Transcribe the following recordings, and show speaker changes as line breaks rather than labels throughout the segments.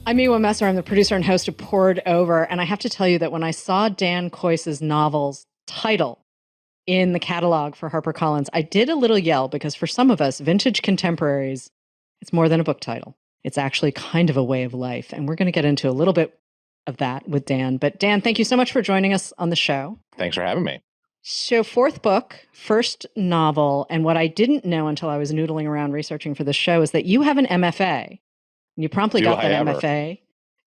I'm Miwa Messer. I'm the producer and host of Poured Over. And I have to tell you that when I saw Dan Coyce's novel's title in the catalog for HarperCollins, I did a little yell because for some of us, vintage contemporaries, it's more than a book title. It's actually kind of a way of life. And we're going to get into a little bit of that with Dan. But Dan, thank you so much for joining us on the show.
Thanks for having me.
So fourth book, first novel. And what I didn't know until I was noodling around researching for the show is that you have an MFA. And you promptly got that MFA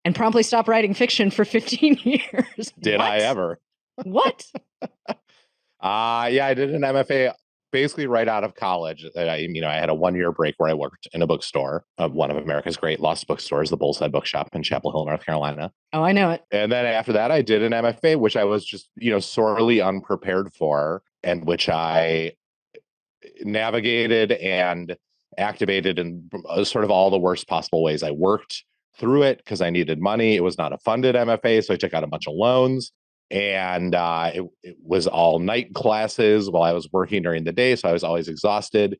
and promptly stopped writing fiction for 15 years.
Did I ever?
What?
Yeah, I did an MFA basically right out of college. I had a 1-year break where I worked in a bookstore, one of America's great lost bookstores, the Bull's Head Bookshop in Chapel Hill, North Carolina.
Oh, I know it.
And then after that, I did an MFA, which I was just, sorely unprepared for, and which I navigated and activated in sort of all the worst possible ways. I worked through it because I needed money. It was not a funded MFA, so I took out a bunch of loans. And it was all night classes while I was working during the day, so I was always exhausted.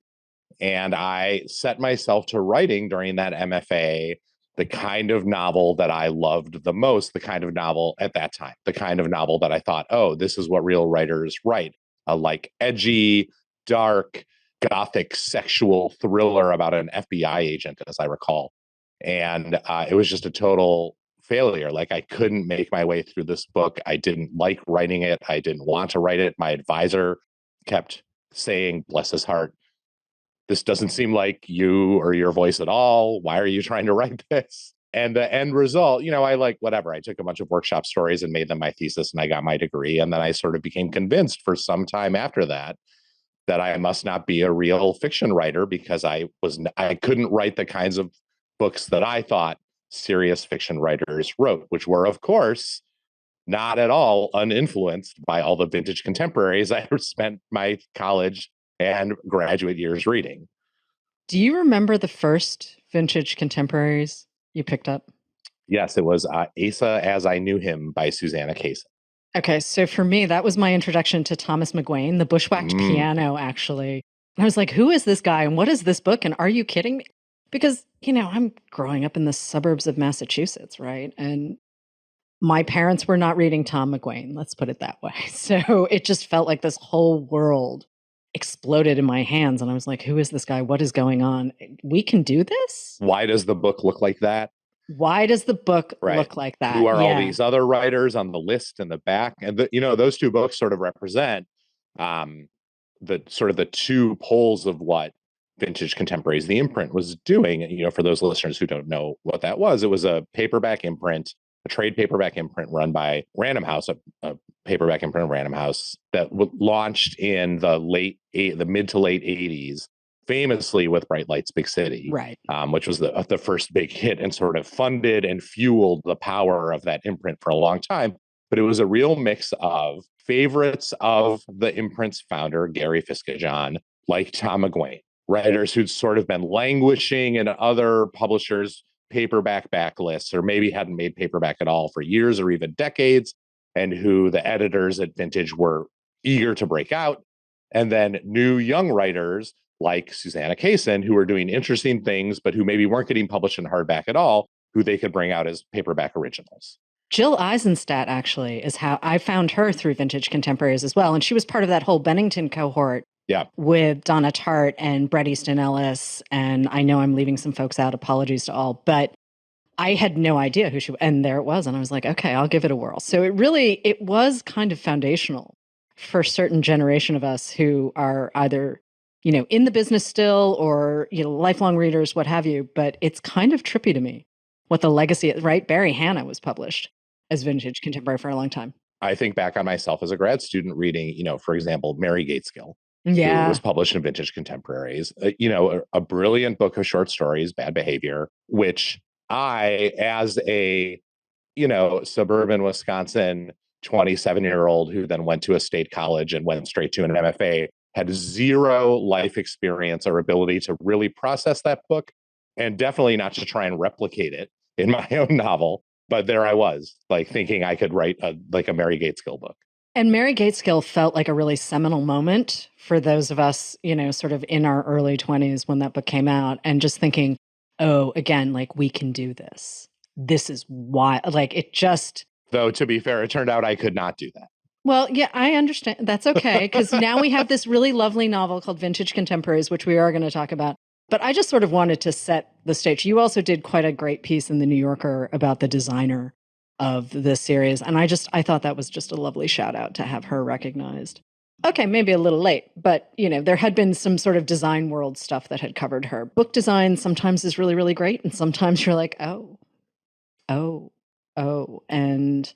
And I set myself to writing during that MFA the kind of novel that I loved the most, the kind of novel at that time, the kind of novel that I thought, oh, this is what real writers write, like edgy, dark, gothic sexual thriller about an FBI agent, as I recall. And it was just a total failure. Like, I couldn't make my way through this book. I didn't like writing it. I didn't want to write it. My advisor kept saying, bless his heart, this doesn't seem like you or your voice at all. Why are you trying to write this? And the end result, I took a bunch of workshop stories and made them my thesis, and I got my degree. And then I sort of became convinced for some time after that I must not be a real fiction writer because I couldn't write the kinds of books that I thought serious fiction writers wrote, which were, of course, not at all uninfluenced by all the vintage contemporaries I spent my college and graduate years reading.
Do you remember the first vintage contemporaries you picked up?
Yes, it was Asa as I Knew Him by Susanna Kaysen.
Okay, so for me, that was my introduction to Thomas McGuane, the Bushwhacked Piano, actually. And I was like, who is this guy and what is this book? And are you kidding me? Because, I'm growing up in the suburbs of Massachusetts, right? And my parents were not reading Tom McGuane, let's put it that way. So it just felt like this whole world exploded in my hands. And I was like, who is this guy? What is going on? We can do this?
Why does the book look like that?
Why does the book look like that?
Who are all these other writers on the list in the back? And those two books sort of represent the two poles of what Vintage Contemporaries, the imprint, was doing. For those listeners who don't know what that was, it was a paperback imprint, a trade paperback imprint run by Random House, a paperback imprint of Random House that launched in the mid to late 80s, famously with Bright Lights, Big City,
right?
Which was the first big hit and sort of funded and fueled the power of that imprint for a long time. But it was a real mix of favorites of the imprint's founder, Gary Fisketjon, like Tom McGuane, writers who'd sort of been languishing in other publishers' paperback backlists, or maybe hadn't made paperback at all for years or even decades, and who the editors at Vintage were eager to break out. And then new young writers like Susanna Kaysen, who were doing interesting things, but who maybe weren't getting published in hardback at all, who they could bring out as paperback originals.
Jill Eisenstadt, actually, is how I found her through Vintage Contemporaries as well. And she was part of that whole Bennington cohort with Donna Tartt and Bret Easton Ellis. And I know I'm leaving some folks out. Apologies to all. But I had no idea who she was. And there it was. And I was like, okay, I'll give it a whirl. So it was kind of foundational for a certain generation of us who are either in the business still or, lifelong readers, what have you. But it's kind of trippy to me what the legacy is, right? Barry Hannah was published as Vintage Contemporary for a long time.
I think back on myself as a grad student reading, for example, Mary Gaitskill, who was published in Vintage Contemporaries, a brilliant book of short stories, Bad Behavior, which I, as a, suburban Wisconsin 27-year-old who then went to a state college and went straight to an MFA, had zero life experience or ability to really process that book, and definitely not to try and replicate it in my own novel. But there I was, like, thinking I could write a Mary Gaitskill book.
And Mary Gaitskill felt like a really seminal moment for those of us, sort of in our early 20s when that book came out, and just thinking, oh, again, like, we can do this. this is why, like, it just.
Though, to be fair, it turned out I could not do that.
Well, yeah, I understand. That's okay. Because now we have this really lovely novel called Vintage Contemporaries, which we are going to talk about. But I just sort of wanted to set the stage. You also did quite a great piece in the New Yorker about the designer of this series. And I thought that was just a lovely shout out to have her recognized. Okay, maybe a little late, but there had been some sort of design world stuff that had covered her. Book design sometimes is really, really great. And sometimes you're like, oh. And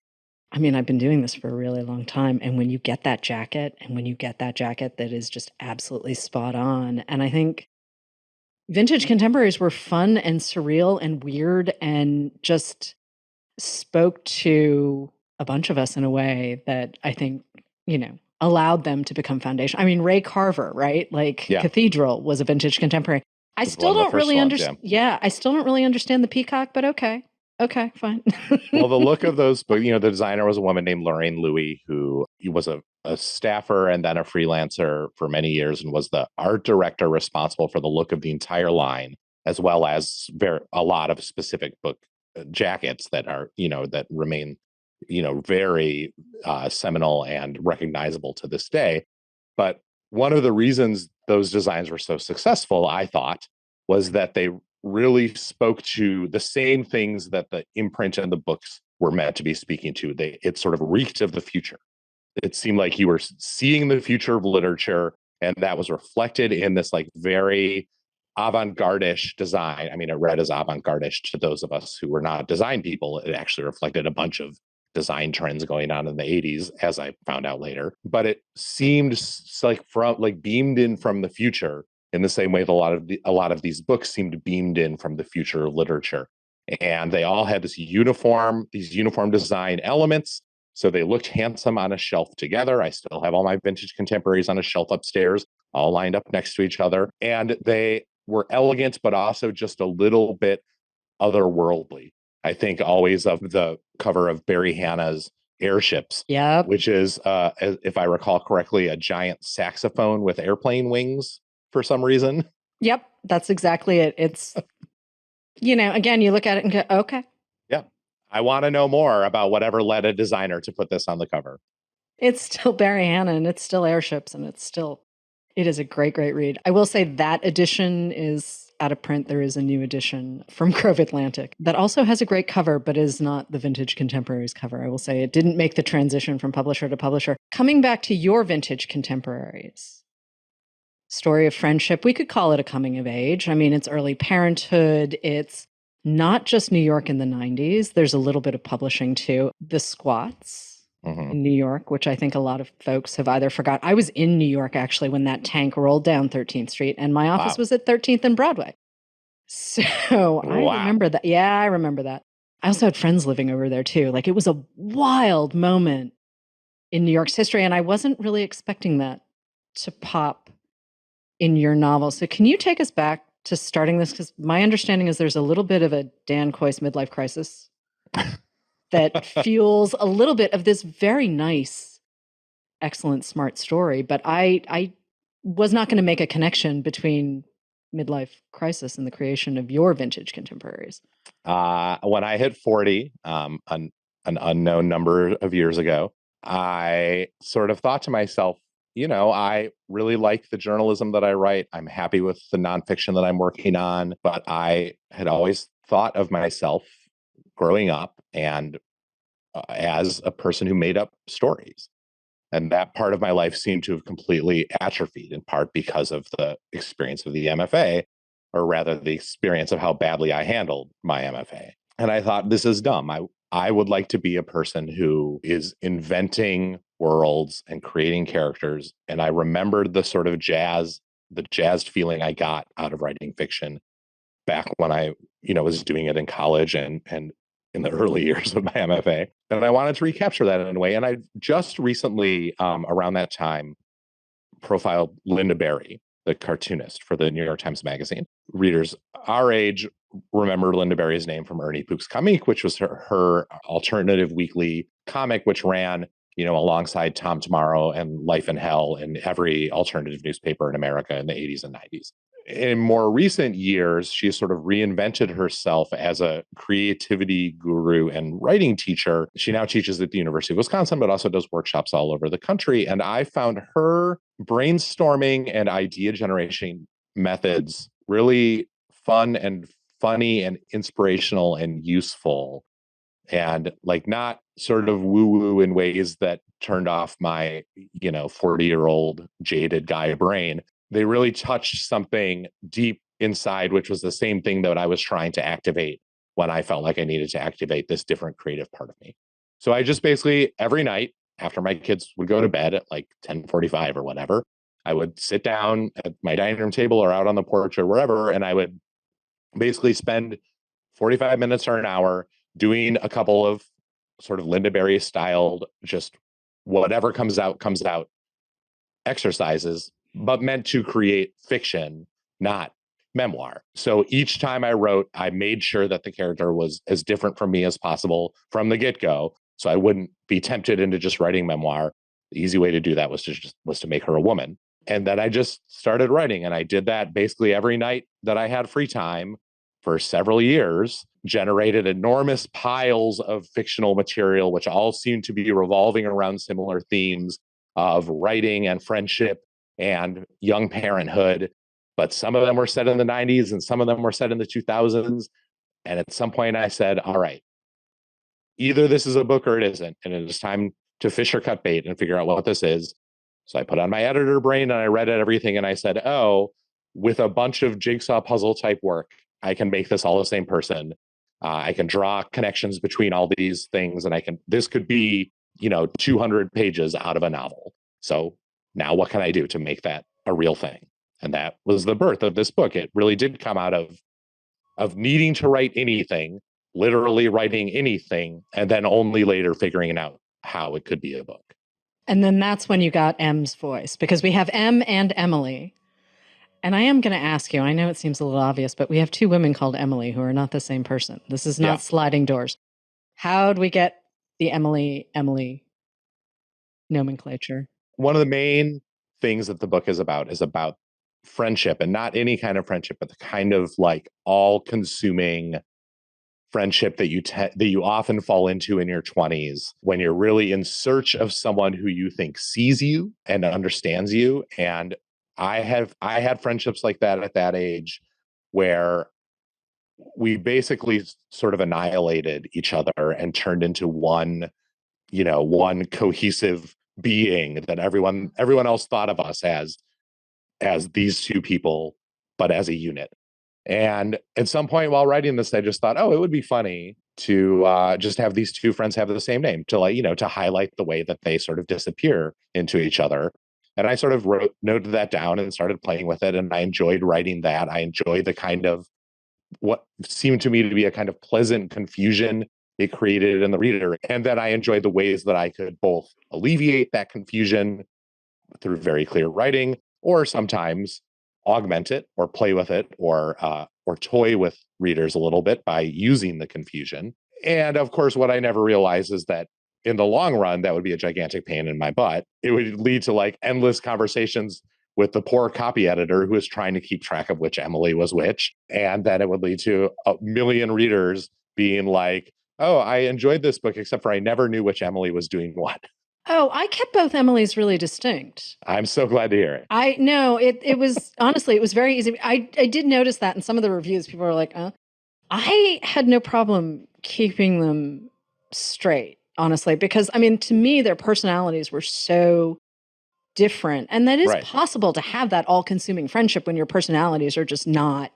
I mean, I've been doing this for a really long time. And when you get that jacket that is just absolutely spot on. And I think Vintage Contemporaries were fun and surreal and weird and just spoke to a bunch of us in a way that I think, allowed them to become foundation. I mean, Ray Carver, right? Like Cathedral was a Vintage Contemporary. I still don't really understand. Yeah, I still don't really understand the peacock, but okay. Okay, fine.
Well, the look of those, but the designer was a woman named Laurie, who was a staffer and then a freelancer for many years and was the art director responsible for the look of the entire line, as well as a lot of specific book jackets that are, that remain, very seminal and recognizable to this day. But one of the reasons those designs were so successful, I thought, was that they really spoke to the same things that the imprint and the books were meant to be speaking to. It sort of reeked of the future. It seemed like you were seeing the future of literature, and that was reflected in this like very avant-garde-ish design. I mean, it read as avant-garde-ish to those of us who were not design people. It actually reflected a bunch of design trends going on in the 80s, as I found out later. But it seemed like beamed in from the future, in the same way that a lot of these books seemed beamed in from the future of literature. And they all had these uniform design elements. So they looked handsome on a shelf together. I still have all my Vintage Contemporaries on a shelf upstairs, all lined up next to each other. And they were elegant, but also just a little bit otherworldly. I think always of the cover of Barry Hannah's Airships, which is, if I recall correctly, a giant saxophone with airplane wings for some reason.
Yep, that's exactly it. It's, again, you look at it and go, okay.
Yeah. I want to know more about whatever led a designer to put this on the cover.
It's still Barry Hannah and it's still Airships and it is a great, great read. I will say that edition is out of print. There is a new edition from Grove Atlantic that also has a great cover, but is not the Vintage Contemporaries cover. I will say it didn't make the transition from publisher to publisher. Coming back to your Vintage Contemporaries, story of friendship, we could call it a coming of age. I mean, it's early parenthood. It's not just New York in the 90s. There's a little bit of publishing too. The Squats in New York, which I think a lot of folks have either forgot. I was in New York, actually, when that tank rolled down 13th Street, and my office was at 13th and Broadway. So I remember that. Yeah, I remember that. I also had friends living over there, too. Like, it was a wild moment in New York's history, and I wasn't really expecting that to pop in your novel. So can you take us back to starting this? Because my understanding is there's a little bit of a Dan Kois midlife crisis that fuels a little bit of this very nice, excellent, smart story. But I was not going to make a connection between midlife crisis and the creation of your Vintage Contemporaries.
When I hit 40, an unknown number of years ago, I sort of thought to myself, I really like the journalism that I write. I'm happy with the nonfiction that I'm working on, but I had always thought of myself growing up and as a person who made up stories. And that part of my life seemed to have completely atrophied, in part because of the experience of the MFA, or rather the experience of how badly I handled my MFA. And I thought, this is dumb. I would like to be a person who is inventing worlds and creating characters. And I remembered the sort of jazzed feeling I got out of writing fiction back when I, was doing it in college and in the early years of my MFA. And I wanted to recapture that in a way. And I just recently, around that time, profiled Linda Berry, the cartoonist for the New York Times Magazine. Readers our age remember Linda Berry's name from Ernie Pook's Comique, which was her alternative weekly comic, which ran, alongside Tom Tomorrow and Life in Hell in every alternative newspaper in America in the 80s and 90s. in more recent years, she sort of reinvented herself as a creativity guru and writing teacher. She now teaches at the University of Wisconsin, but also does workshops all over the country. And I found her brainstorming and idea generation methods really fun and funny and inspirational and useful, and like not sort of woo woo in ways that turned off my 40-year-old jaded guy brain. They really touched something deep inside, which was the same thing that I was trying to activate when I felt like I needed to activate this different creative part of me. So I just basically every night after my kids would go to bed at like 10:45 or whatever, I would sit down at my dining room table or out on the porch or wherever, and I would basically spend 45 minutes or an hour doing a couple of sort of Linda Berry styled, just whatever comes out exercises, but meant to create fiction, not memoir. So each time I wrote, I made sure that the character was as different from me as possible from the get-go. So I wouldn't be tempted into just writing memoir. The easy way to do that was to make her a woman. And then I just started writing. And I did that basically every night that I had free time for several years, generated enormous piles of fictional material, which all seemed to be revolving around similar themes of writing and friendship and young parenthood. But some of them were set in the 90s and some of them were set in the 2000s. And at some point I said, all right, either this is a book or it isn't. And it is time to fish or cut bait and figure out what this is. So I put on my editor brain and I read everything and I said, oh, with a bunch of jigsaw puzzle type work, I can make this all the same person. I can draw connections between all these things, and this could be, 200 pages out of a novel. So now what can I do to make that a real thing? And that was the birth of this book. It really did come out of needing to write anything, literally writing anything, and then only later figuring out how it could be a book.
And then that's when you got M's voice, because we have M and Emily. And I am going to ask you, I know it seems a little obvious, but we have two women called Emily who are not the same person. This is not sliding doors. How'd we get the Emily nomenclature?
One of the main things that the book is about friendship, and not any kind of friendship, but the kind of like all-consuming friendship that you often fall into in your 20s when you're really in search of someone who you think sees you and understands you. And I had friendships like that at that age where we basically sort of annihilated each other and turned into one cohesive being that everyone else thought of us as these two people, but as a unit. And at some point while writing this, I just thought, oh, it would be funny to just have these two friends have the same name to highlight the way that they sort of disappear into each other. And I sort of noted that down and started playing with it. And I enjoyed writing that. I enjoyed the kind of what seemed to me to be a kind of pleasant confusion it created in the reader. And then I enjoyed the ways that I could both alleviate that confusion through very clear writing, or sometimes augment it or play with it or toy with readers a little bit by using the confusion. And of course, what I never realized is that in the long run, that would be a gigantic pain in my butt. It would lead to like endless conversations with the poor copy editor who was trying to keep track of which Emily was which. And then it would lead to a million readers being like, oh, I enjoyed this book, except for I never knew which Emily was doing what.
Oh, I kept both Emilys really distinct.
I'm so glad to hear it.
I know it was honestly, it was very easy. I did notice that in some of the reviews, people were like, I had no problem keeping them straight, honestly, because I mean, to me, their personalities were so different. And that is possible to have that all-consuming friendship when your personalities are just not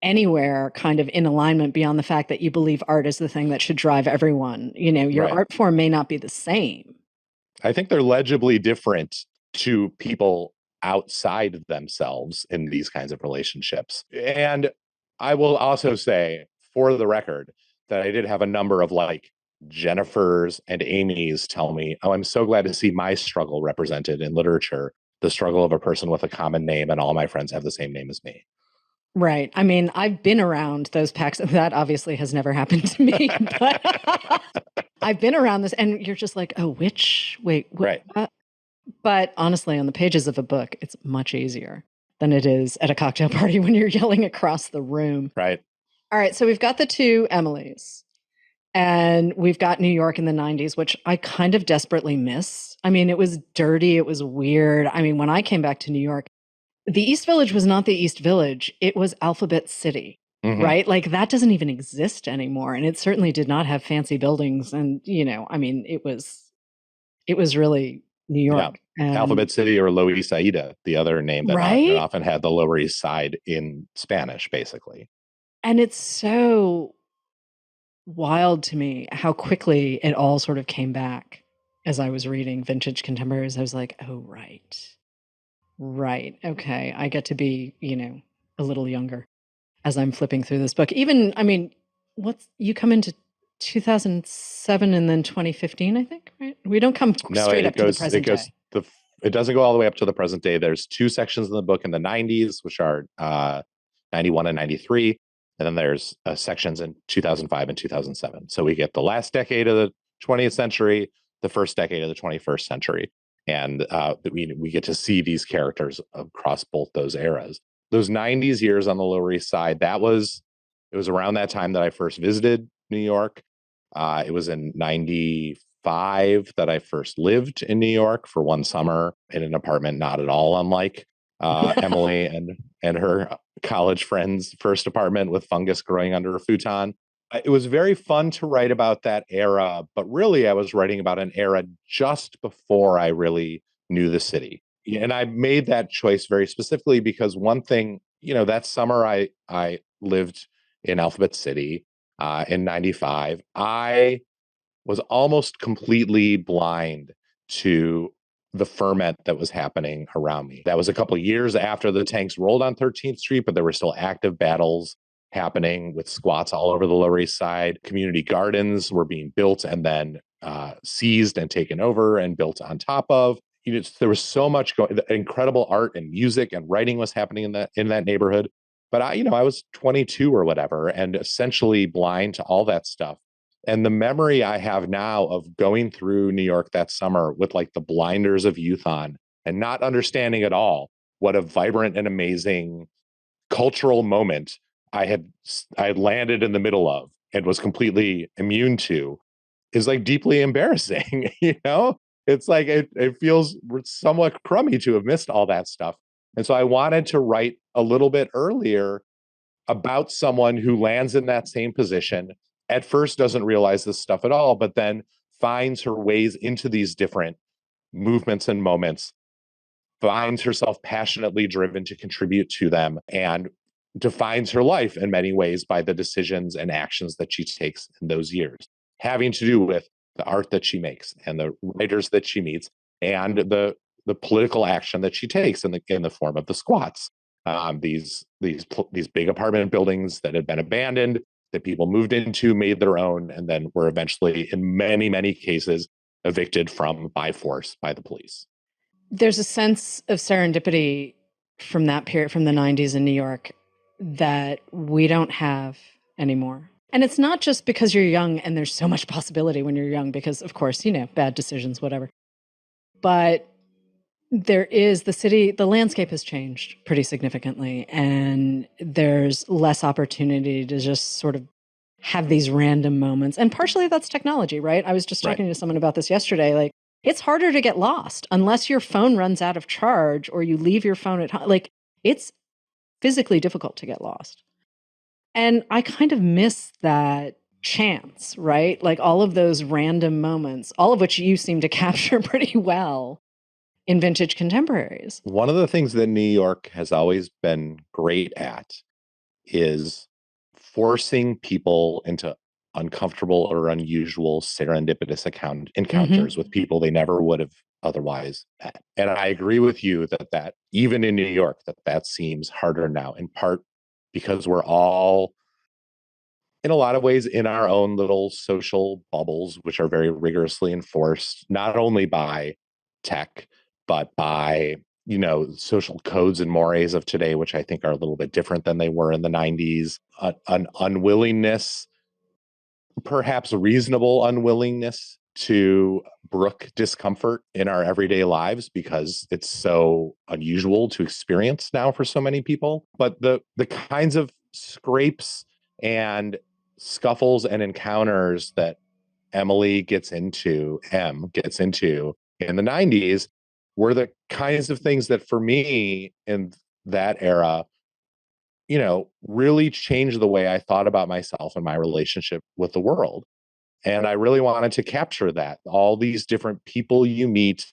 anywhere kind of in alignment beyond the fact that you believe art is the thing that should drive everyone. Your art form may not be the same.
I think they're legibly different to people outside of themselves in these kinds of relationships. And I will also say, for the record, that I did have a number of like Jennifer's and Amy's tell me, oh, I'm so glad to see my struggle represented in literature, the struggle of a person with a common name, and all my friends have the same name as me.
Right. I mean, I've been around those packs. That obviously has never happened to me, but I've been around this, and you're just like, oh, wait,
right.
But honestly, on the pages of a book, it's much easier. than it is at a cocktail party when you're yelling across the room.
Right.
All right. So we've got the two Emilys. And we've got New York in the 90s, which I kind of desperately miss. I mean, it was dirty. It was weird. I mean, when I came back to New York, the East Village was not the East Village. It was Alphabet City, right? Like that doesn't even exist anymore. And it certainly did not have fancy buildings. And, I mean, it was really New York.
Yeah. Alphabet City, or Lower East Side, the other name that often had the Lower East Side in Spanish, basically.
And it's so wild to me how quickly it all sort of came back as I was reading Vintage Contemporaries. I was like, oh, right. Okay. I get to be, a little younger as I'm flipping through this book. Even, I mean, you come into 2007 and then 2015, I think, right? We don't come straight up to the present day.
It doesn't go all the way up to the present day. There's two sections in the book in the 90s, which are 91 and 93. And then there's sections in 2005 and 2007. So we get the last decade of the 20th century, the first decade of the 21st century. And we get to see these characters across both those eras. Those 90s years on the Lower East Side, it was around that time that I first visited New York. It was in 95 that I first lived in New York for one summer in an apartment not at all unlike Emily and her college friend's first apartment with fungus growing under a futon. It was very fun to write about that era, but really I was writing about an era just before I really knew the city. And I made that choice very specifically because one thing, that summer I lived in Alphabet City in 95. I was almost completely blind to the ferment that was happening around me. That was a couple of years after the tanks rolled on 13th Street, but there were still active battles happening with squats all over the Lower East Side. Community gardens were being built and then seized and taken over and built on top of. There was so much incredible art and music and writing was happening in that neighborhood. But I was 22 or whatever and essentially blind to all that stuff. And the memory I have now of going through New York that summer with like the blinders of youth on and not understanding at all what a vibrant and amazing cultural moment I had landed in the middle of and was completely immune to is like deeply embarrassing. It's like it feels somewhat crummy to have missed all that stuff. And so I wanted to write a little bit earlier about someone who lands in that same position, at first doesn't realize this stuff at all, but then finds her ways into these different movements and moments, finds herself passionately driven to contribute to them, and defines her life in many ways by the decisions and actions that she takes in those years, having to do with the art that she makes and the writers that she meets and the political action that she takes in the form of the squats. These big apartment buildings that had been abandoned, that people moved into, made their own, and then were eventually, in many, many cases, evicted from by force by the police.
There's a sense of serendipity from that period, from the 90s in New York, that we don't have anymore. And it's not just because you're young and there's so much possibility when you're young, because of course, bad decisions, whatever. But there is the landscape has changed pretty significantly, and there's less opportunity to just sort of have these random moments. And partially that's technology, right? I was just talking to someone about this yesterday. Like, it's harder to get lost unless your phone runs out of charge or you leave your phone at home. Like, it's physically difficult to get lost. And I kind of miss that chance, right? Like all of those random moments, all of which you seem to capture pretty well in Vintage Contemporaries.
One of the things that New York has always been great at is forcing people into uncomfortable or unusual serendipitous encounters with people they never would have otherwise met. And I agree with you that even in New York, that seems harder now, in part because we're all, in a lot of ways, in our own little social bubbles, which are very rigorously enforced, not only by tech, but by social codes and mores of today, which I think are a little bit different than they were in the 90s. An unwillingness, perhaps reasonable unwillingness, to brook discomfort in our everyday lives because it's so unusual to experience now for so many people. But the kinds of scrapes and scuffles and encounters that Emily gets into in the 90s were the kinds of things that for me in that era, really changed the way I thought about myself and my relationship with the world. And I really wanted to capture that. All these different people you meet,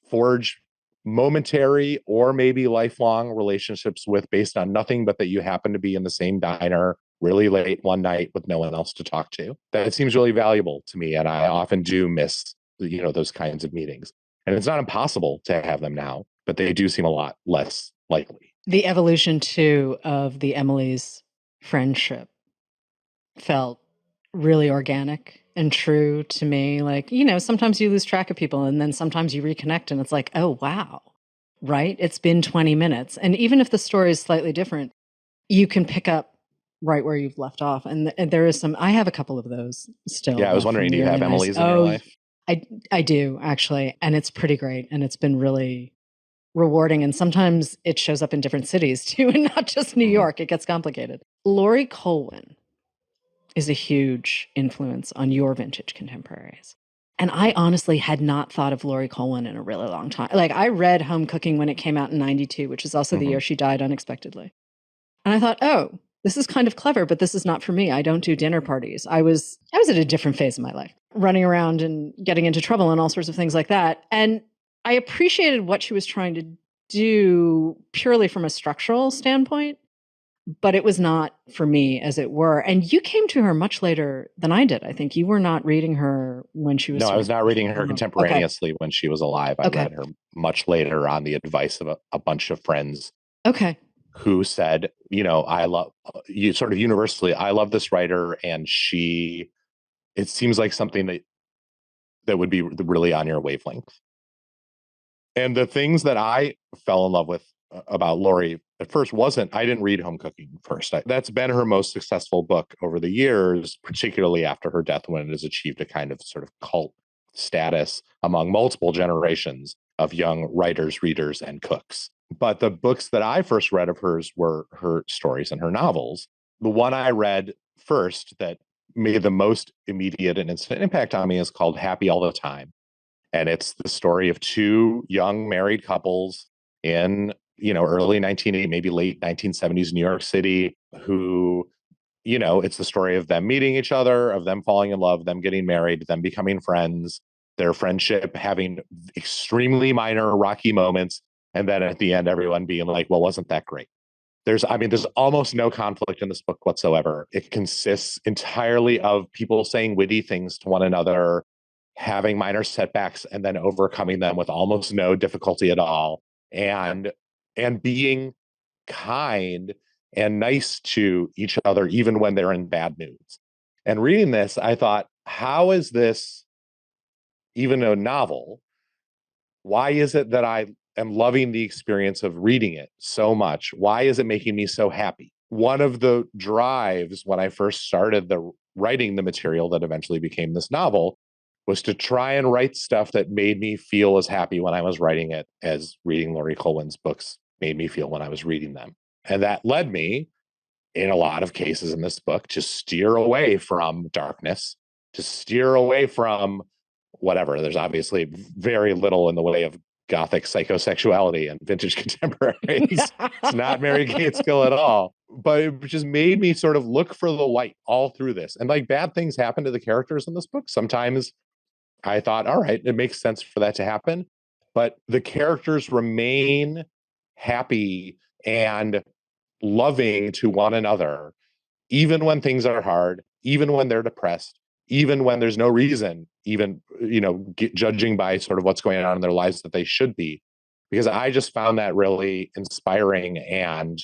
forge momentary or maybe lifelong relationships with based on nothing but that you happen to be in the same diner really late one night with no one else to talk to. That seems really valuable to me. And I often do miss, those kinds of meetings. And it's not impossible to have them now, but they do seem a lot less likely.
The evolution, too, of the Emily's friendship felt really organic and true to me. Like, sometimes you lose track of people and then sometimes you reconnect and it's like, oh, wow, right? It's been 20 minutes. And even if the story is slightly different, you can pick up right where you've left off. And there is I have a couple of those still.
Yeah, I was wondering, do you have Emily's in your life?
I do, actually. And it's pretty great. And it's been really rewarding. And sometimes it shows up in different cities too, and not just New York. It gets complicated. Lorrie Colwin is a huge influence on your vintage contemporaries. And I honestly had not thought of Lorrie Colwin in a really long time. Like, I read Home Cooking when it came out in 92, which is also the year she died unexpectedly. And I thought, oh, this is kind of clever, but this is not for me. I don't do dinner parties. I was at a different phase of my life, running around and getting into trouble and all sorts of things like that. And I appreciated what she was trying to do purely from a structural standpoint, but it was not for me, as it were. And you came to her much later than I did. I think you were not reading her when she was...
No, I was not reading her contemporaneously when she was alive. I read her much later on the advice of a bunch of friends.
Okay.
Who said, I love you, sort of universally, I love this writer, and it seems like something that would be really on your wavelength. And the things that I fell in love with about Lorrie at first I didn't read Home Cooking first. That's been her most successful book over the years, particularly after her death, when it has achieved a kind of sort of cult status among multiple generations of young writers, readers, and cooks. But the books that I first read of hers were her stories and her novels. The one I read first that made the most immediate and instant impact on me is called Happy All the Time. And it's the story of two young married couples in, early 1980s, maybe late 1970s New York City, who, it's the story of them meeting each other, of them falling in love, them getting married, them becoming friends, their friendship having extremely minor rocky moments. And then at the end, everyone being like, well, wasn't that great? There's almost no conflict in this book whatsoever. It consists entirely of people saying witty things to one another, having minor setbacks, and then overcoming them with almost no difficulty at all. And being kind and nice to each other, even when they're in bad moods. And reading this, I thought, how is this even a novel? Why is it that I am loving the experience of reading it so much? Why is it making me so happy? One of the drives when I first started writing the material that eventually became this novel was to try and write stuff that made me feel as happy when I was writing it as reading Lorrie Colwin's books made me feel when I was reading them. And that led me, in a lot of cases in this book, to steer away from darkness, to steer away from whatever. There's obviously very little in the way of gothic psychosexuality and vintage contemporaries. It's not Mary Gaitskill at all. But it just made me sort of look for the light all through this. And like bad things happen to the characters in this book. Sometimes I thought, all right, it makes sense for that to happen. But the characters remain happy and loving to one another, even when things are hard, even when they're depressed, even when there's no reason, even, judging by sort of what's going on in their lives that they should be. Because I just found that really inspiring and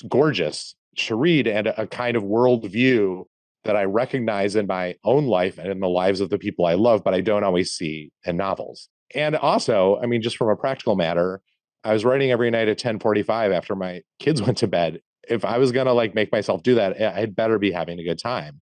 gorgeous to read, and a kind of worldview that I recognize in my own life and in the lives of the people I love, but I don't always see in novels. And also, I mean, just from a practical matter, I was writing every night at 10:45 after my kids went to bed. If I was going to make myself do that, I'd better be having a good time.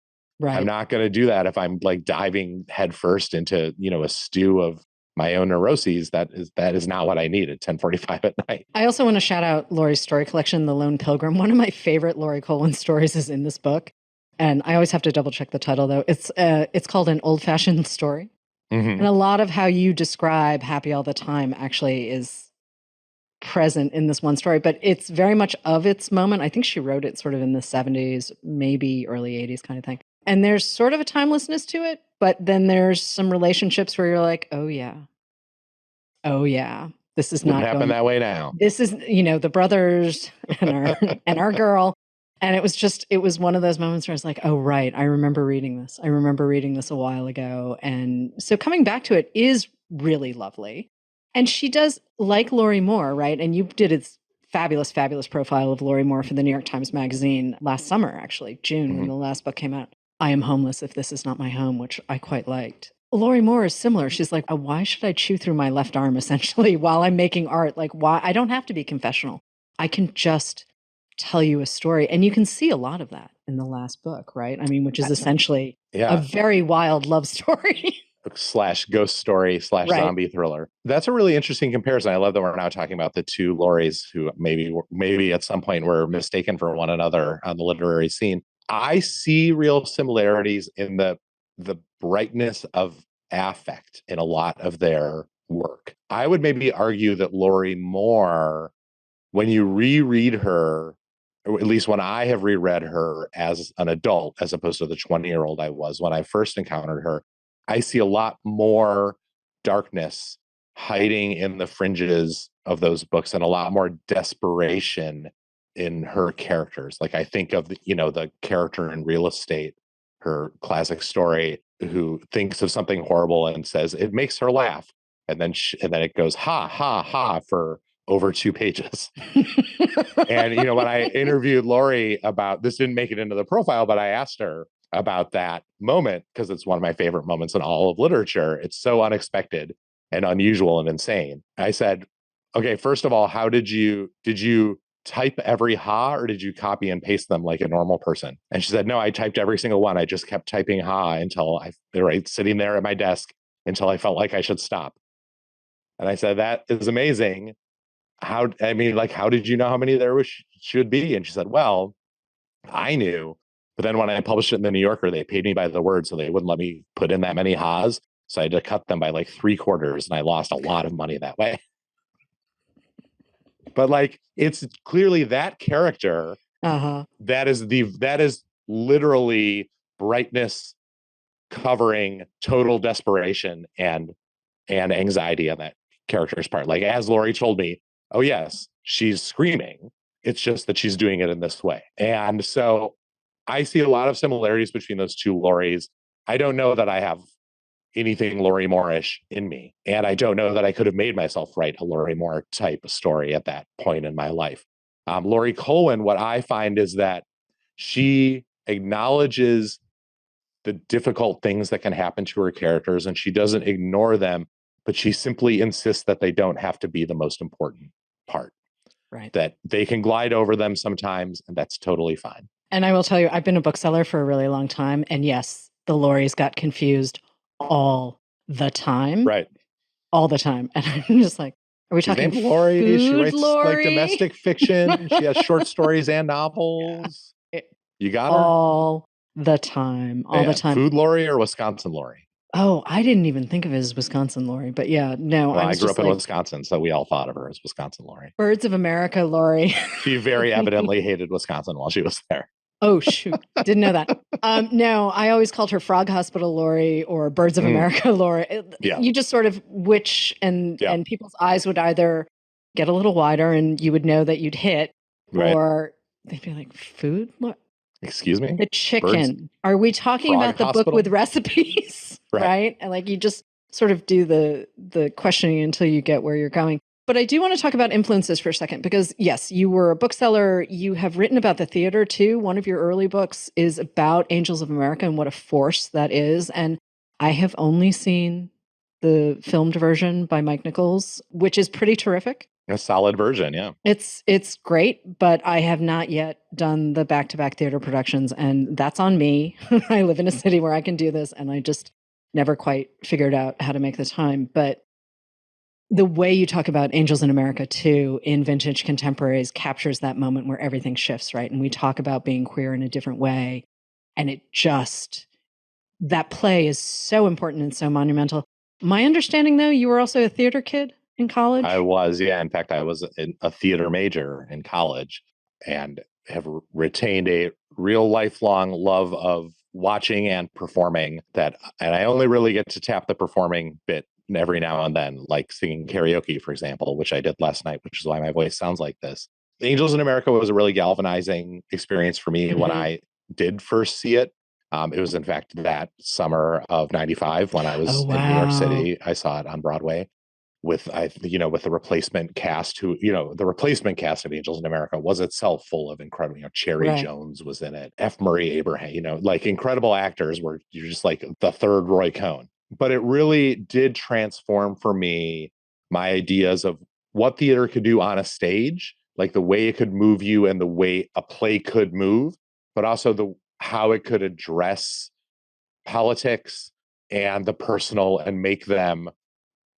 Right.
I'm not going to do that if I'm like diving headfirst into, a stew of my own neuroses. That is not what I need at 10:45 at night.
I also want to shout out Laurie's story collection, The Lone Pilgrim. One of my favorite Laurie Colwin stories is in this book. And I always have to double check the title though. It's called An Old-Fashioned Story.
Mm-hmm.
And a lot of how you describe Happy All the Time actually is present in this one story, but it's very much of its moment. I think she wrote it sort of in the 70s, maybe early 80s kind of thing. And there's sort of a timelessness to it, but then there's some relationships where you're like, oh yeah, this is
Wouldn't
not
happen
going
that way now.
This is, the brothers and our girl. And it was one of those moments where I was like, oh, right. I remember reading this. I remember reading this a while ago. And so coming back to it is really lovely. And she does like Lorrie Moore, right? And you did its fabulous, fabulous profile of Lorrie Moore for the New York Times Magazine last summer, actually, June, when the last book came out. I Am Homeless If This Is Not My Home, which I quite liked. Lorrie Moore is similar. She's like, oh, why should I chew through my left arm essentially while I'm making art? Like, why? I don't have to be confessional. I can just tell you a story. And you can see a lot of that in the last book, right? I mean, which is essentially a very wild love story.
/ ghost story / zombie thriller. That's a really interesting comparison. I love that we're now talking about the two Lauries who maybe at some point were mistaken for one another on the literary scene. I see real similarities in the brightness of affect in a lot of their work. I would maybe argue that Lorrie Moore, when you reread her, or at least when I have reread her as an adult, as opposed to the 20-year-old I was when I first encountered her, I see a lot more darkness hiding in the fringes of those books and a lot more desperation in her characters. Like I think of the character in Real Estate, her classic story, who thinks of something horrible and says it makes her laugh, and then it goes ha ha ha for over 2 pages. And when I interviewed Lorrie about this, didn't make it into the profile, but I asked her about that moment because it's one of my favorite moments in all of literature. It's so unexpected and unusual and insane. I said, okay, first of all, how did you type every ha, or did you copy and paste them like a normal person? And she said, no, I typed every single one. I just kept typing ha until sitting there at my desk until I felt like I should stop. And I said, that is amazing. How did you know how many there should be? And she said, well, I knew, but then when I published it in the New Yorker, they paid me by the word, so they wouldn't let me put in that many ha's. So I had to cut them by like 3/4, and I lost a lot of money that way. But it's clearly that character that is literally brightness covering total desperation and anxiety on that character's part. Like, as Lorrie told me, oh yes, she's screaming. It's just that she's doing it in this way. And so I see a lot of similarities between those two Lauries. I don't know that I have anything Lorrie Moore-ish in me. And I don't know that I could have made myself write a Lorrie Moore type of story at that point in my life. Laurie Colwin, what I find is that she acknowledges the difficult things that can happen to her characters, and she doesn't ignore them, but she simply insists that they don't have to be the most important part.
Right.
That they can glide over them sometimes, and that's totally fine.
And I will tell you, I've been a bookseller for a really long time. And yes, the Lauries got confused all the time.
Right.
All the time. And I'm just like, are we talking
named Lorrie?
Food
she writes
Lorrie?
Like domestic fiction. She has short stories and novels.
Yeah.
You got her?
All the time. All the time.
Food Lorrie or Wisconsin Lorrie?
Oh, I didn't even think of it as Wisconsin Lorrie, but yeah, no.
Well, I grew up in Wisconsin, so we all thought of her as Wisconsin Lorrie.
Birds of America Lorrie.
She very evidently hated Wisconsin while she was there.
Oh, shoot. Didn't know that. No, I always called her Frog Hospital Lorrie or Birds of America Lorrie. You just sort of and people's eyes would either get a little wider and you would know that you'd hit, or they'd be like, food? What?
Excuse me?
The chicken. Birds? Are we talking about the book with recipes? Right? And you just sort of do the questioning until you get where you're going. But I do want to talk about influences for a second, because yes, you were a bookseller. You have written about the theater too. One of your early books is about Angels of America and what a force that is. And I have only seen the filmed version by Mike Nichols, which is pretty terrific.
A solid version, yeah.
It's great, but I have not yet done the back-to-back theater productions, and that's on me. I live in a city where I can do this, and I just never quite figured out how to make the time. But the way you talk about Angels in America too in Vintage Contemporaries captures that moment where everything shifts, right? And we talk about being queer in a different way, and it just, that play is so important and so monumental. My understanding, though, you were also a theater kid in college?
I was, yeah. In fact, I was a theater major in college and have retained a real lifelong love of watching and performing that. And I only really get to tap the performing bit every now and then, like singing karaoke, for example, which I did last night, which is why my voice sounds like this. Angels in America was a really galvanizing experience for me when I did first see it. It was, in fact, that summer of '95 when I was in New York City. I saw it on Broadway with with the replacement cast the replacement cast of Angels in America was itself full of incredible, Cherry Jones was in it, F. Murray Abraham, like incredible actors where you're just like the third Roy Cohn. But it really did transform for me my ideas of what theater could do on a stage, like the way it could move you and the way a play could move, but also the how it could address politics and the personal and make them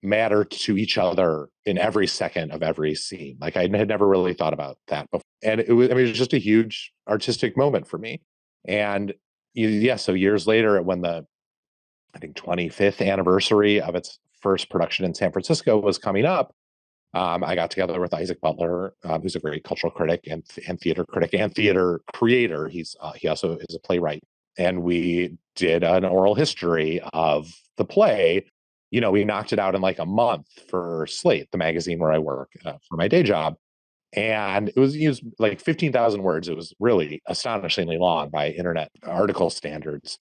matter to each other in every second of every scene. Like I had never really thought about that before. And it was, I mean, it was just a huge artistic moment for me. And yeah, so years later, when the, I think 25th anniversary of its first production in San Francisco was coming up, I got together with Isaac Butler, who's a great cultural critic and theater critic and theater creator. He also is a playwright, and we did an oral history of the play. We knocked it out in like a month for Slate, the magazine where I work for my day job, and it was used like 15,000 words. It was really astonishingly long by internet article standards,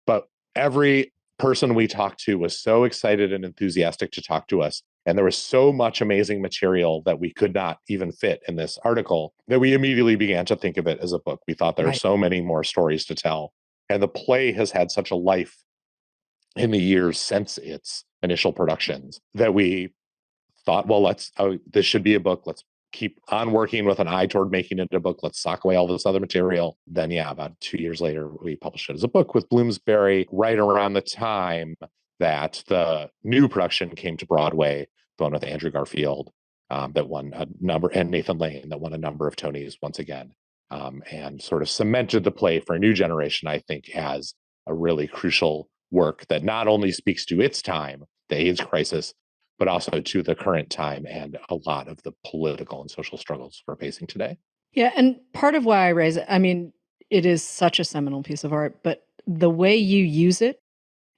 but every person we talked to was so excited and enthusiastic to talk to us. And there was so much amazing material that we could not even fit in this article that we immediately began to think of it as a book. We thought there are so many more stories to tell. And the play has had such a life in the years since its initial productions that we thought, well, this should be a book. Let's keep on working with an eye toward making it a book. Let's sock away all this other material. Then, yeah, about 2 years later, we published it as a book with Bloomsbury right around the time that the new production came to Broadway, the one with Andrew Garfield, that won a number, and Nathan Lane, that won a number of Tonys once again, and sort of cemented the play for a new generation, I think, as a really crucial work that not only speaks to its time, the AIDS crisis, but also to the current time and a lot of the political and social struggles we're facing today.
Yeah, and part of why I raise it, I mean, it is such a seminal piece of art, but the way you use it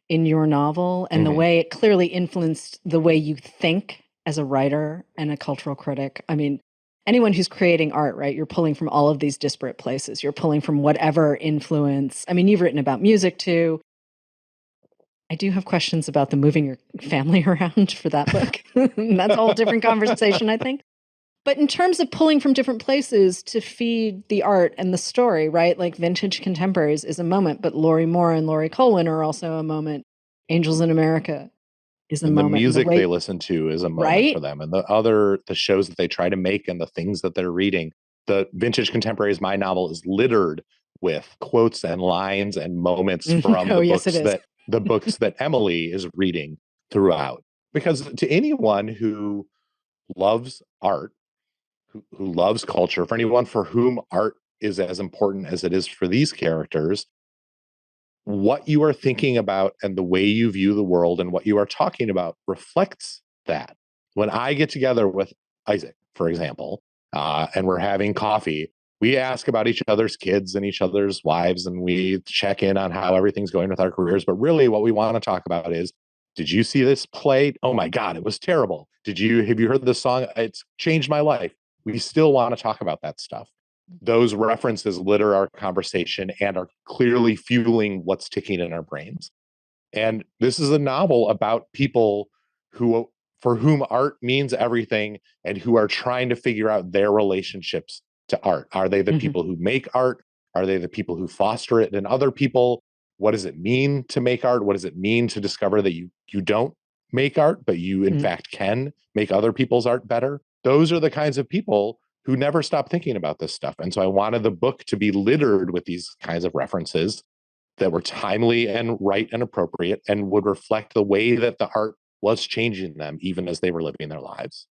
in your novel and the way it clearly influenced the way you think as a writer and a cultural critic. I mean, anyone who's creating art, right? You're pulling from all of these disparate places. You're pulling from whatever influence. I mean, you've written about music too. I do have questions about the moving your family around for that book. That's a whole different conversation, I think. But in terms of pulling from different places to feed the art and the story, right? Like Vintage Contemporaries is a moment, but Laurie Moore and Laurie Colwin are also a moment. Angels in America is a moment.
The music they listen to is a moment for them. And the shows that they try to make and the things that they're reading. The Vintage Contemporaries, my novel, is littered with quotes and lines and moments from the books that Emily is reading throughout. Because to anyone who loves art, who loves culture, for anyone for whom art is as important as it is for these characters, what you are thinking about and the way you view the world and what you are talking about reflects that. When I get together with Isaac, for example, and we're having coffee, we ask about each other's kids and each other's wives, and we check in on how everything's going with our careers. But really, what we want to talk about is, did you see this play? Oh my God, it was terrible. Have you heard this song? It's changed my life. We still want to talk about that stuff. Those references litter our conversation and are clearly fueling what's ticking in our brains. And this is a novel about people for whom art means everything and who are trying to figure out their relationships to art. Are they the people who make art? Are they the people who foster it in other people? What does it mean to make art? What does it mean to discover that you don't make art, but you in fact can make other people's art better? those are the kinds of people who never stop thinking about this stuff. And so I wanted the book to be littered with these kinds of references that were timely and right and appropriate and would reflect the way that the art was changing them, even as they were living their lives.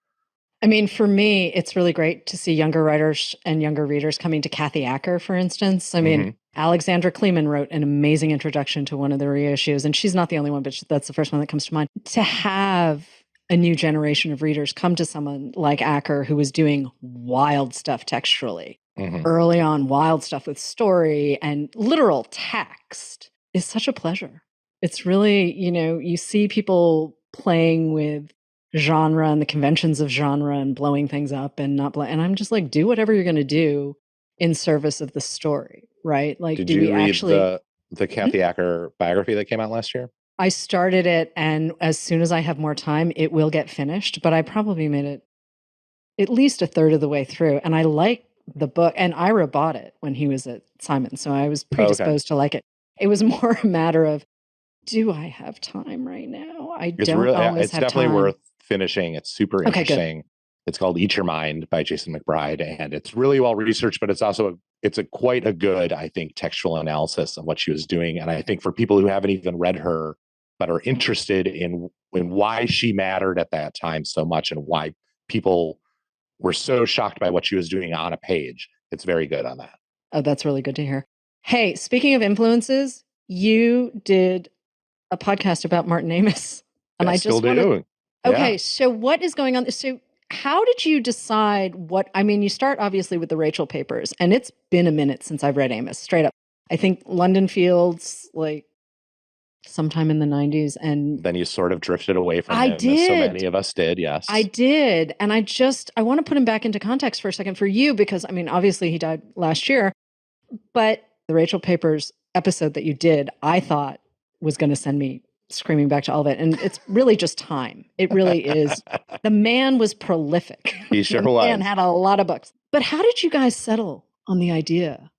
I mean, for me, it's really great to see younger writers and younger readers coming to Kathy Acker, for instance. I mean, Alexandra Kleeman wrote an amazing introduction to one of the reissues, and she's not the only one, but that's the first one that comes to mind. To have a new generation of readers come to someone like Acker, who was doing wild stuff textually, early on, wild stuff with story and literal text, is such a pleasure. It's really, you see people playing with genre and the conventions of genre and blowing things up and and I'm just like, do whatever you're going to do in service of the story, right? Like,
did you read the Kathy Acker biography that came out last year?
I started it, and as soon as I have more time, it will get finished, but I probably made it at least a third of the way through, and I like the book, and Ira bought it when he was at Simon, so I was predisposed to like it. It was more a matter of, do I have time right now? It's
definitely worth finishing. It's super interesting. It's called Eat Your Mind by Jason McBride, and it's really well researched, but it's also quite a good, I think, textual analysis of what she was doing. And I think for people who haven't even read her but are interested in why she mattered at that time so much and why people were so shocked by what she was doing on a page, it's very good on that.
Oh, that's really good to hear. Hey, speaking of influences, you did a podcast about Martin Amis. And I just
do.
Okay, so what is going on? So how did you decide you start obviously with the Rachel papers, and it's been a minute since I've read Amis, straight up. I think London Fields, like sometime in the 90s. And
then you sort of drifted away from him, as so many of us did, yes.
I did. And I want to put him back into context for a second for you, because, I mean, obviously he died last year, but the Rachel papers episode that you did, I thought was going to send me screaming back to all of it. And it's really just time. It really is. The man was prolific.
He sure was.
And had a lot of books. But how did you guys settle on the idea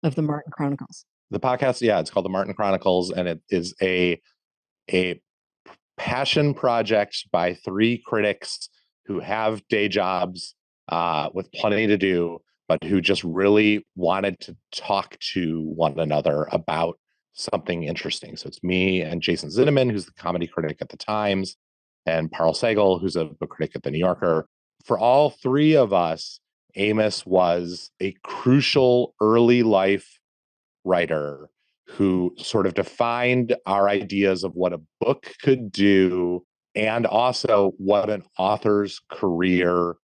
of the Martin Chronicles?
The podcast, it's called the Martin Chronicles, and it is a passion project by three critics who have day jobs with plenty to do, but who just really wanted to talk to one another about something interesting. So it's me and Jason Zinnemann, who's the comedy critic at the Times, and Parl Sagal, who's a book critic at the New Yorker. For all three of us, Amis was a crucial early life writer who sort of defined our ideas of what a book could do, and also what an author's career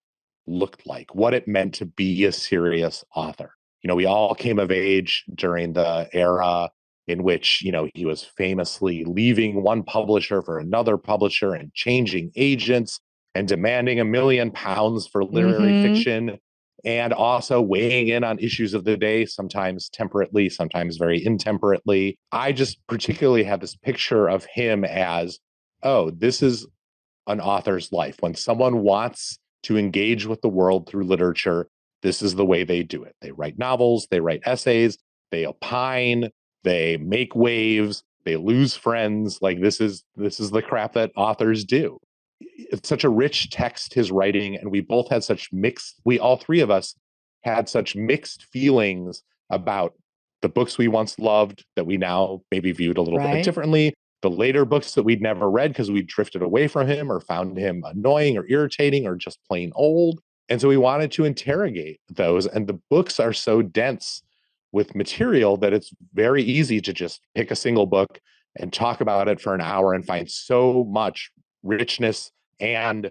looked like, what it meant to be a serious author. We all came of age during the era in which, he was famously leaving one publisher for another publisher and changing agents and demanding £1 million for literary fiction, and also weighing in on issues of the day, sometimes temperately, sometimes very intemperately. I just particularly had this picture of him as, this is an author's life. When someone wants to engage with the world through literature, this is the way they do it. They write novels, they write essays, they opine, they make waves, they lose friends. Like this is the crap that authors do. It's such a rich text, his writing, and we both had all three of us had such mixed feelings about the books we once loved that we now maybe viewed a little bit differently, the later books that we'd never read because we drifted away from him or found him annoying or irritating or just plain old. And so we wanted to interrogate those, and the books are so dense with material that it's very easy to just pick a single book and talk about it for an hour and find so much richness and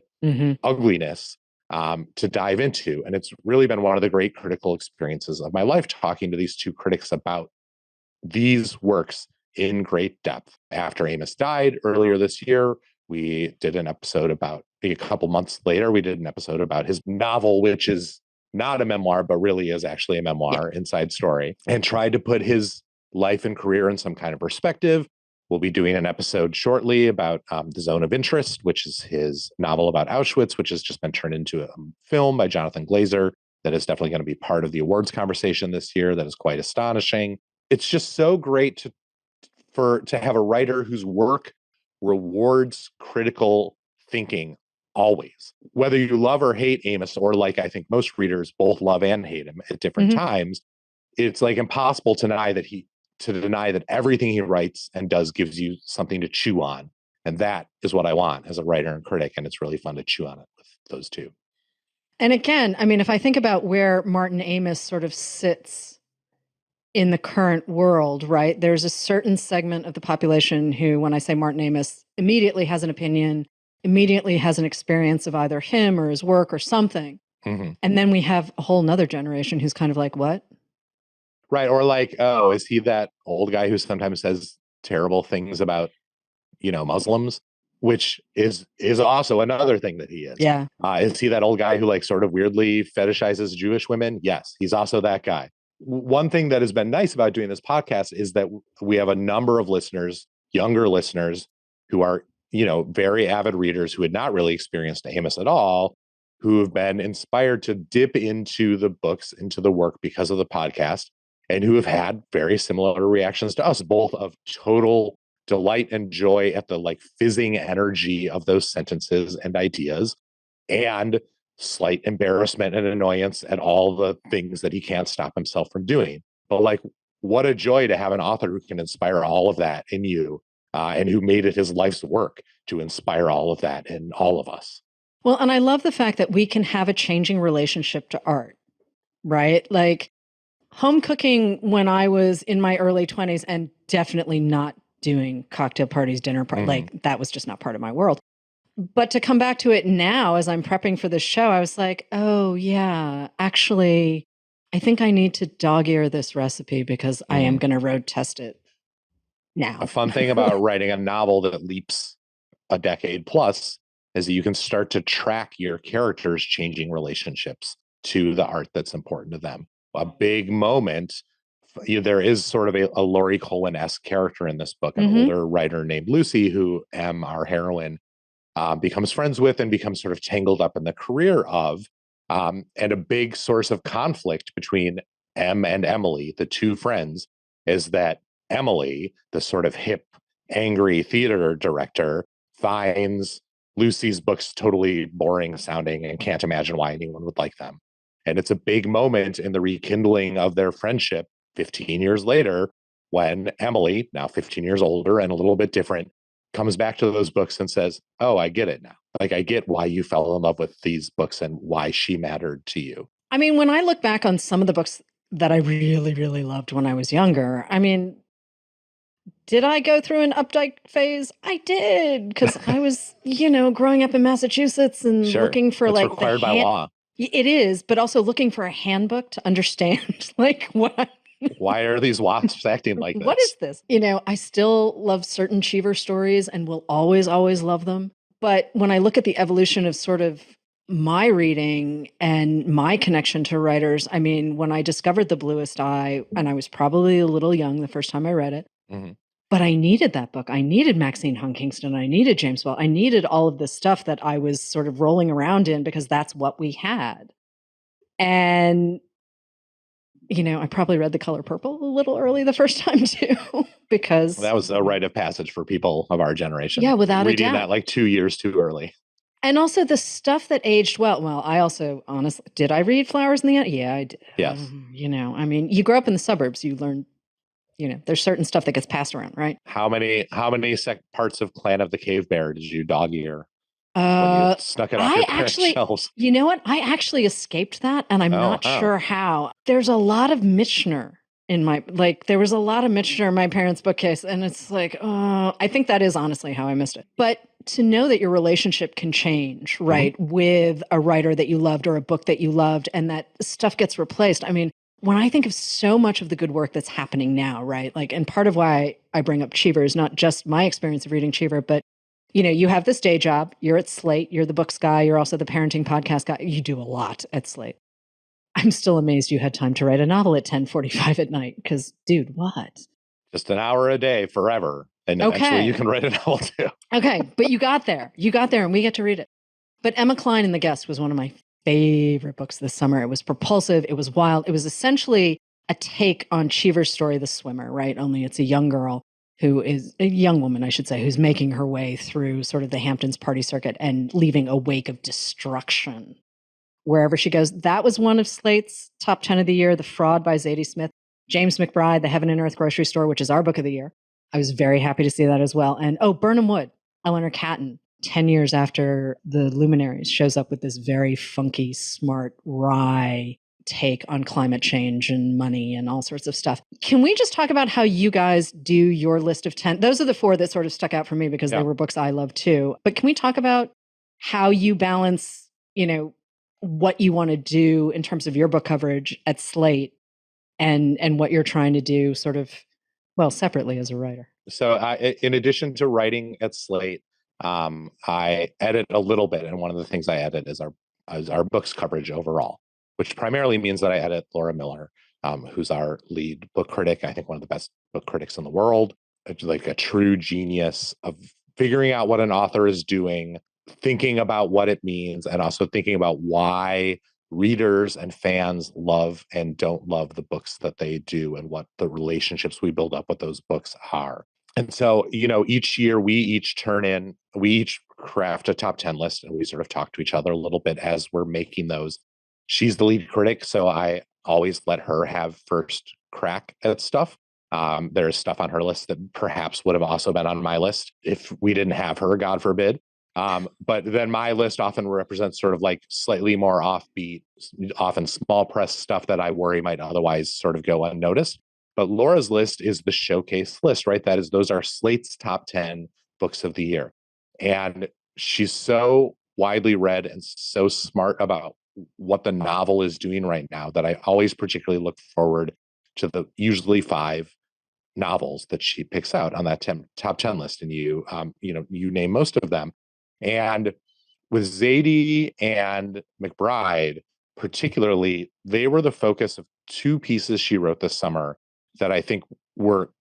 ugliness to dive into. And it's really been one of the great critical experiences of my life, talking to these two critics about these works in great depth. After Amis died earlier this year, we did an episode about, a couple months later, we did an episode about his novel, which is not a memoir, but really is actually a memoir, Inside Story, and tried to put his life and career in some kind of perspective. We'll be doing an episode shortly about The Zone of Interest, which is his novel about Auschwitz, which has just been turned into a film by Jonathan Glazer that is definitely going to be part of the awards conversation this year. That is quite astonishing. It's just so great to have a writer whose work rewards critical thinking always. Whether you love or hate Amos, or like I think most readers both love and hate him at different times, it's like impossible to deny that everything he writes and does gives you something to chew on. And that is what I want as a writer and critic. And it's really fun to chew on it with those two.
And again, I mean, if I think about where Martin Amis sort of sits in the current world, right? There's a certain segment of the population who, when I say Martin Amis, immediately has an opinion, immediately has an experience of either him or his work or something. And then we have a whole nother generation who's kind of like, what?
Right. Or like, oh, is he that old guy who sometimes says terrible things about, Muslims? Which is also another thing that he is.
Yeah.
Is he that old guy who like sort of weirdly fetishizes Jewish women? Yes, he's also that guy. One thing that has been nice about doing this podcast is that we have a number of listeners, younger listeners, who are, very avid readers who had not really experienced Amos at all, who have been inspired to dip into the books, into the work because of the podcast, and who have had very similar reactions to us, both of total delight and joy at the like fizzing energy of those sentences and ideas, and slight embarrassment and annoyance at all the things that he can't stop himself from doing. But like, what a joy to have an author who can inspire all of that in you, and who made it his life's work to inspire all of that in all of us.
Well, and I love the fact that we can have a changing relationship to art, right? Like home cooking when I was in my early 20s, and definitely not doing cocktail parties, dinner parties, like that was just not part of my world. But to come back to it now, as I'm prepping for this show, I was like, oh yeah, actually, I think I need to dog ear this recipe because I am going to road test it now.
A fun thing about writing a novel that leaps a decade plus is that you can start to track your characters' changing relationships to the art that's important to them. A big moment, there is sort of a Lorrie Colwin-esque character in this book, an older writer named Lucy, who our heroine, becomes friends with and becomes sort of tangled up in the career of. And a big source of conflict between M and Emily, the two friends, is that Emily, the sort of hip, angry theater director, finds Lucy's books totally boring sounding and can't imagine why anyone would like them. And it's a big moment in the rekindling of their friendship 15 years later, when Emily, now 15 years older and a little bit different, comes back to those books and says, oh, I get it now. Like, I get why you fell in love with these books and why she mattered to you.
I mean, when I look back on some of the books that I really, really loved when I was younger, I mean, did I go through an Updike phase? I did, because I was, growing up in Massachusetts and looking for
it's
like
required by law.
It is, but also looking for a handbook to understand like what.
Why are these wasps acting like this?
What is this? I still love certain Cheever stories and will always, always love them. But when I look at the evolution of sort of my reading and my connection to writers, I mean, when I discovered The Bluest Eye, and I was probably a little young the first time I read it, but I needed that book. I needed Maxine Hung Kingston. I needed James Bell. I needed all of this stuff that I was sort of rolling around in because that's what we had. And I probably read The Color Purple a little early the first time too, because
that was a rite of passage for people of our generation.
Yeah, without a doubt.
Reading that like 2 years too early.
And also the stuff that aged well. Well, I also, honestly, did I read Flowers in the Attic? Yeah, I did.
Yes.
I mean, you grow up in the suburbs, you learn, there's certain stuff that gets passed around, right?
How many parts of Clan of the Cave Bear did you dog ear? Snuck it off your parents' shelves.
You know what? I actually escaped that, and I'm not sure how. There's a lot of Michener in there was a lot of Michener in my parents' bookcase, and it's like, I think that is honestly how I missed it. But to know that your relationship can change, right, with a writer that you loved or a book that you loved, and that stuff gets replaced. I mean, when I think of so much of the good work that's happening now, right, and part of why I bring up Cheever is not just my experience of reading Cheever, but you have this day job, you're at Slate, you're the books guy, you're also the parenting podcast guy. You do a lot at Slate. I'm still amazed you had time to write a novel at 10:45 at night because, dude, what?
Just an hour a day forever. And eventually you can write a novel too.
Okay, but you got there. And we get to read it. But Emma Cline and the Guest was one of my favorite books this summer. It was propulsive. It was wild. It was essentially a take on Cheever's story, The Swimmer, right? Only it's a young girl. who is a young woman, I should say, who's making her way through sort of the Hamptons party circuit and leaving a wake of destruction wherever she goes. That was one of Slate's top 10 of the year, The Fraud by Zadie Smith. James McBride, The Heaven and Earth Grocery Store, which is our book of the year. I was very happy to see that as well. And Burnham Wood, Eleanor Catton, 10 years after The Luminaries, shows up with this very funky, smart, wry take on climate change and money and all sorts of stuff. Can we just talk about how you guys do your list of 10? Those are the 4 that sort of stuck out for me because they were books I love too. But can we talk about how you balance, what you want to do in terms of your book coverage at Slate and what you're trying to do sort of, separately as a writer?
So in addition to writing at Slate, I edit a little bit. And one of the things I edit is our books coverage overall, which primarily means that I edit Laura Miller, who's our lead book critic. I think one of the best book critics in the world, like a true genius of figuring out what an author is doing, thinking about what it means, and also thinking about why readers and fans love and don't love the books that they do and what the relationships we build up with those books are. And so, each year we each craft a top 10 list, and we sort of talk to each other a little bit as we're making those. She's the lead critic, so I always let her have first crack at stuff. There's stuff on her list that perhaps would have also been on my list if we didn't have her, God forbid. But then my list often represents sort of like slightly more offbeat, often small press stuff that I worry might otherwise sort of go unnoticed. But Laura's list is the showcase list, right? Those are Slate's top 10 books of the year. And she's so widely read and so smart about what the novel is doing right now that I always particularly look forward to the usually 5 novels that she picks out on that top 10 list. And you name most of them. And with Zadie and McBride, particularly, they were the focus of 2 pieces she wrote this summer that I think were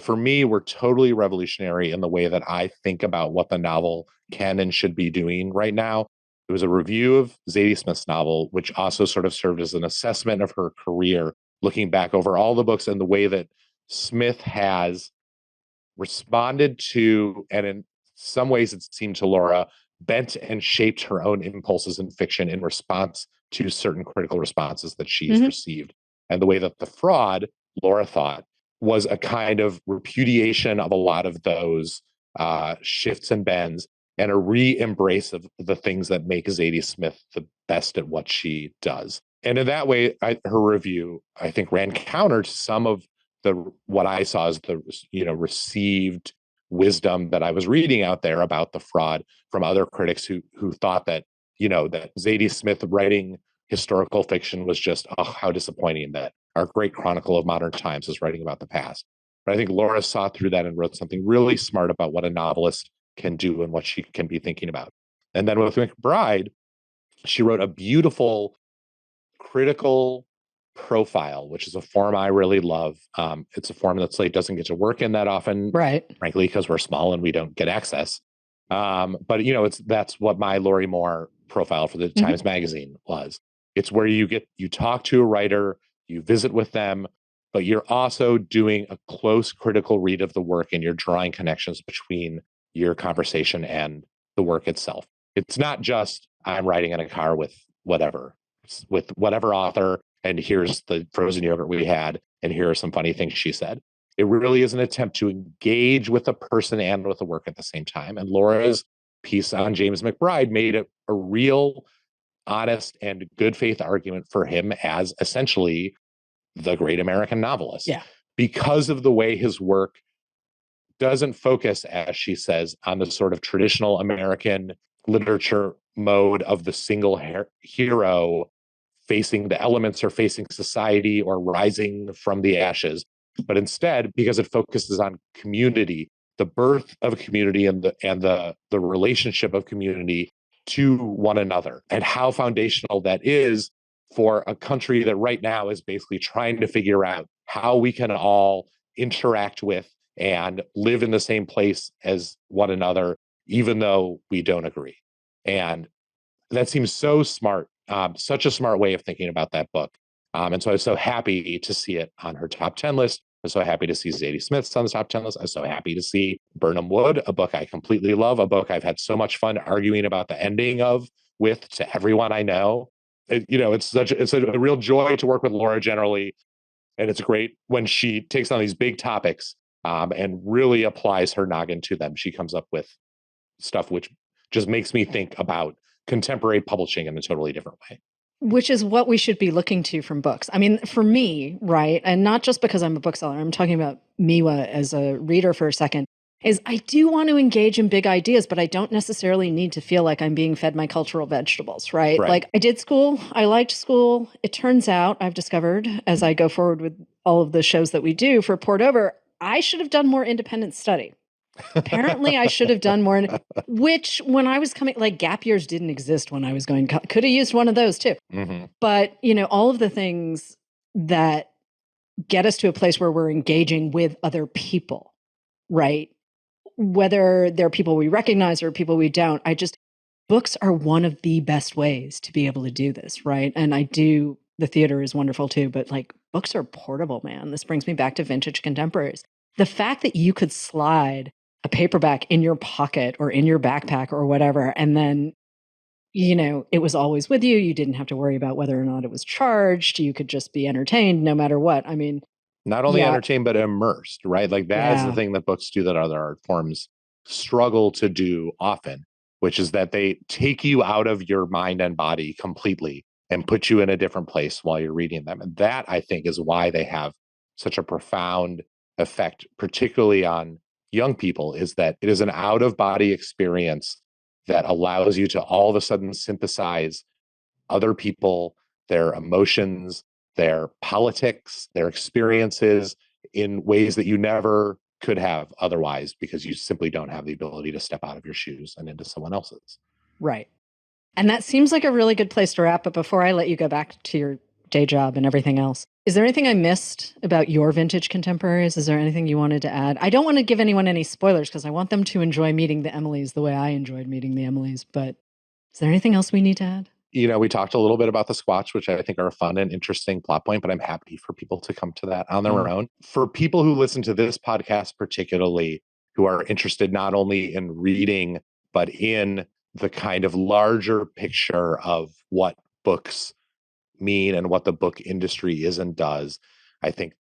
for me, were totally revolutionary in the way that I think about what the novel can and should be doing right now. It was a review of Zadie Smith's novel, which also sort of served as an assessment of her career, looking back over all the books and the way that Smith has responded to, and in some ways it seemed to Laura, bent and shaped her own impulses in fiction in response to certain critical responses that she's received. And the way that The Fraud, Laura thought, was a kind of repudiation of a lot of those shifts and bends, and a re-embrace of the things that make Zadie Smith the best at what she does. And in that way, her review, I think, ran counter to some of what I saw as the received wisdom that I was reading out there about The Fraud from other critics who thought that that Zadie Smith writing historical fiction was just, oh, how disappointing that our great chronicle of modern times is writing about the past. But I think Laura saw through that and wrote something really smart about what a novelist can do and what she can be thinking about. And then with McBride, she wrote a beautiful critical profile, which is a form I really love. It's a form that Slate doesn't get to work in that often,
right?
Frankly, because we're small and we don't get access. But that's what my Lorrie Moore profile for the Times Magazine was. It's where you talk to a writer, you visit with them, but you're also doing a close critical read of the work, and you're drawing connections between your conversation and the work itself. It's not just I'm riding in a car with whatever author, and here's the frozen yogurt we had, and here are some funny things she said. It really is an attempt to engage with the person and with the work at the same time. And Laura's piece on James McBride made it a real, honest, and good faith argument for him as essentially the great American novelist.
Yeah. Because
of the way his work doesn't focus, as she says, on the sort of traditional American literature mode of the single hero facing the elements or facing society or rising from the ashes, but instead, because it focuses on community, the birth of community and the relationship of community to one another, and how foundational that is for a country that right now is basically trying to figure out how we can all interact with and live in the same place as one another, even though we don't agree. And that seems so smart, such a smart way of thinking about that book. And so I was so happy to see it on her top 10 list. I'm so happy to see Zadie Smith's on the top 10 list. I'm so happy to see Burnham Wood, a book I completely love, a book I've had so much fun arguing about the ending of with to everyone I know. It's a real joy to work with Laura generally. And it's great when she takes on these big topics and really applies her noggin to them. She comes up with stuff which just makes me think about contemporary publishing in a totally different way.
Which is what we should be looking to from books. I mean, for me, right, and not just because I'm a bookseller, I'm talking about Miwa as a reader for a second, is I do want to engage in big ideas, but I don't necessarily need to feel like I'm being fed my cultural vegetables, right? Like I did school, I liked school. It turns out, I've discovered as I go forward with all of the shows that we do for Poured Over, I should have done more independent study. Apparently, I should have done more, which when I was coming, like gap years didn't exist when I was going, could have used one of those too. Mm-hmm. But, all of the things that get us to a place where we're engaging with other people, right? Whether they're people we recognize or people we don't, books are one of the best ways to be able to do this, right? And the theater is wonderful too, but like books are portable, man. This brings me back to Vintage Contemporaries. The fact that you could slide a paperback in your pocket or in your backpack or whatever, and then, it was always with you. You didn't have to worry about whether or not it was charged. You could just be entertained no matter what. I mean,
not only entertained, but immersed, right? Like that is the thing that books do that other art forms struggle to do often, which is that they take you out of your mind and body completely and put you in a different place while you're reading them. And that, I think, is why they have such a profound effect, particularly on young people, is that it is an out-of-body experience that allows you to all of a sudden synthesize other people, their emotions, their politics, their experiences in ways that you never could have otherwise, because you simply don't have the ability to step out of your shoes and into someone else's.
Right. And that seems like a really good place to wrap. But before I let you go back to your day job and everything else, is there anything I missed about your Vintage Contemporaries? Is there anything you wanted to add? I don't want to give anyone any spoilers because I want them to enjoy meeting the Emilys the way I enjoyed meeting the Emilys. But is there anything else we need to add?
We talked a little bit about the Squatch, which I think are a fun and interesting plot point, but I'm happy for people to come to that on their own. For people who listen to this podcast, particularly, who are interested not only in reading, but in the kind of larger picture of what books mean and what the book industry is and does, I think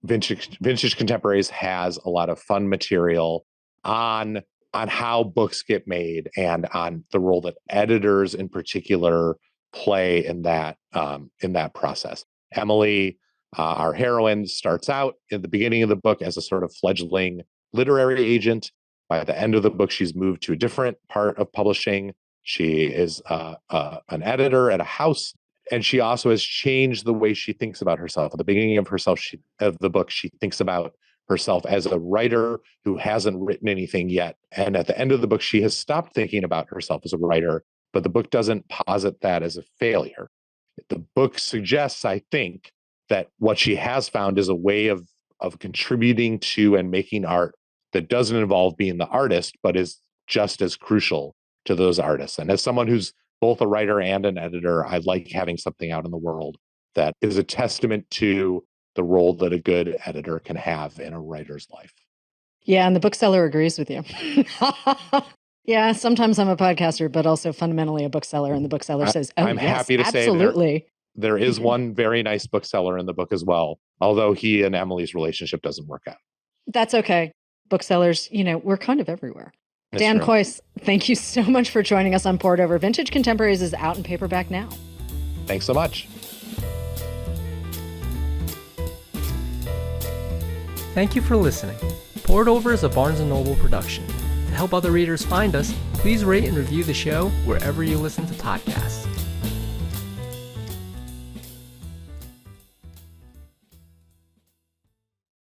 Vintage Contemporaries has a lot of fun material on how books get made and on the role that editors in particular play in that process. Emily, our heroine, starts out in the beginning of the book as a sort of fledgling literary agent. By the end of the book, she's moved to a different part of publishing. She is an editor at a house, and she also has changed the way she thinks about herself. At the beginning of the book, she thinks about herself as a writer who hasn't written anything yet. And at the end of the book, she has stopped thinking about herself as a writer, but the book doesn't posit that as a failure. The book suggests, I think, that what she has found is a way of contributing to and making art that doesn't involve being the artist, but is just as crucial to those artists. And as someone who's both a writer and an editor, I like having something out in the world that is a testament to the role that a good editor can have in a writer's life.
Yeah, and the bookseller agrees with you. Yeah, sometimes I'm a podcaster, but also fundamentally a bookseller, and the bookseller says, "Oh,
I'm happy to
absolutely."
Say there is one very nice bookseller in the book as well, although he and Emily's relationship doesn't work out.
That's okay. Booksellers, we're kind of everywhere.
That's
Dan
true.
Kois, thank you so much for joining us on Poured Over. Vintage Contemporaries is out in paperback now.
Thanks so much.
Thank you for listening. Poured Over is a Barnes & Noble production. To help other readers find us, please rate and review the show wherever you listen to podcasts.